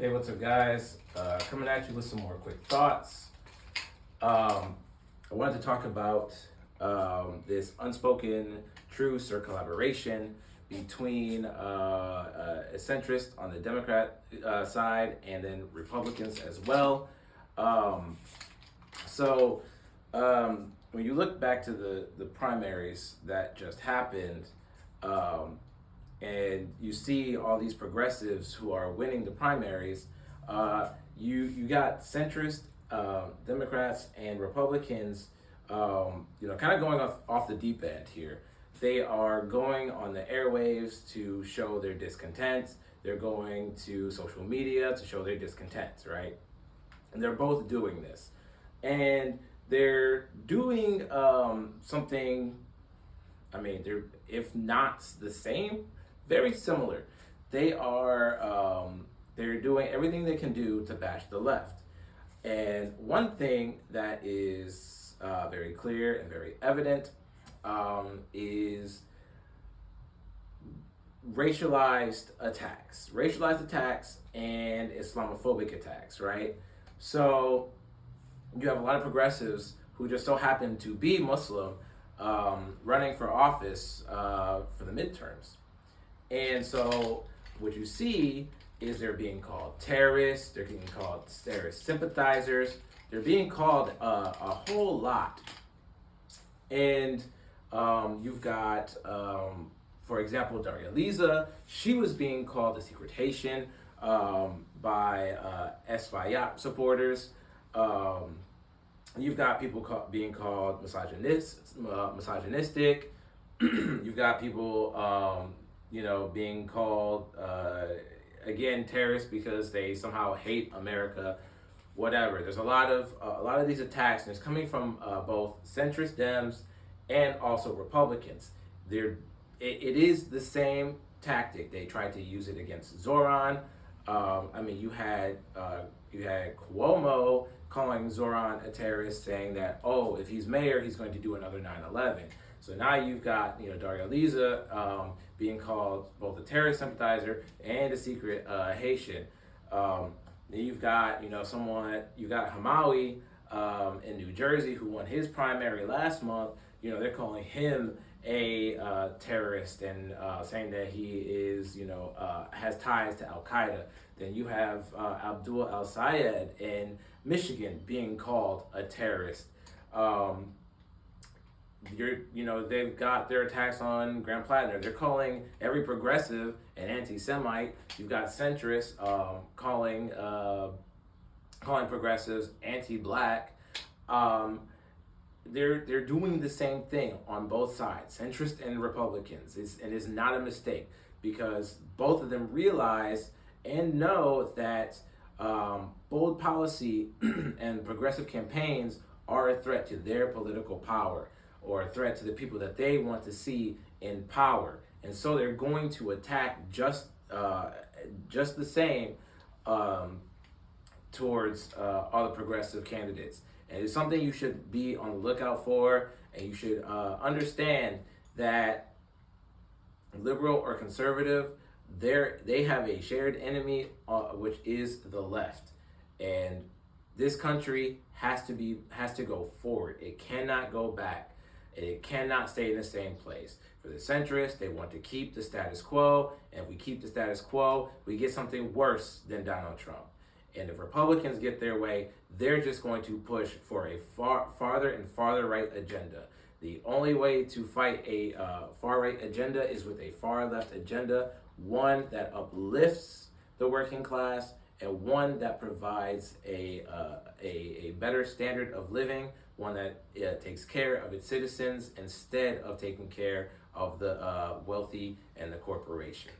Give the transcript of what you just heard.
Hey, what's up, guys? Coming at you with some more quick thoughts. I wanted to talk about this unspoken truce or collaboration between a centrist on the Democrat side and then Republicans as well. Um, so, when you look back to the primaries that just happened, um, and you see all these progressives who are winning the primaries, you got centrist Democrats and Republicans, kind of going off the deep end here. They are going on the airwaves to show their discontent. They're going to social media to show their discontent, right? And they're both doing this, and they're doing something. I mean, they're, if not the same, very similar. They're doing everything they can do to bash the left. And one thing that is very clear and very evident is racialized attacks and Islamophobic attacks, right? So you have a lot of progressives who just so happen to be Muslim running for office for the midterms. And so what you see is they're being called terrorists, they're being called terrorist sympathizers, they're being called a whole lot. And you've got, for example, Daria Lisa. She was being called a secret Haitian by Esfayat supporters. You've got people being called misogynistic. You've got people, being called again terrorists because they somehow hate America. Whatever. There's a lot of these attacks, and it's coming from both centrist Dems and also Republicans. It is the same tactic. They tried to use it against Zoran. You had Cuomo calling Zoran a terrorist, saying that, oh, if he's mayor, he's going to do another 9/11. So now you've got Daria Lisa being called both a terrorist sympathizer and a secret Haitian. Then you've got Hamawi in New Jersey, who won his primary last month. They're calling him a terrorist and saying that he is has ties to Al Qaeda. Then you have Abdul Al Sayed in Michigan being called a terrorist. They've got their attacks on Graham Plattner. They're calling every progressive an anti-Semite. You've got centrists calling progressives anti-black. They're doing the same thing on both sides, centrist and Republicans. It's not a mistake, because both of them realize and know that bold policy and progressive campaigns are a threat to their political power, or a threat to the people that they want to see in power. And so they're going to attack just the same towards all the progressive candidates. And it's something you should be on the lookout for, and you should understand that liberal or conservative, they have a shared enemy, which is the left. And this country has to go forward. It cannot go back. It cannot stay in the same place. For the centrists, they want to keep the status quo, and if we keep the status quo, we get something worse than Donald Trump. And if Republicans get their way, they're just going to push for a farther and farther right agenda. The only way to fight a far right agenda is with a far left agenda, one that uplifts the working class, and one that provides a better standard of living, one that takes care of its citizens instead of taking care of the wealthy and the corporations.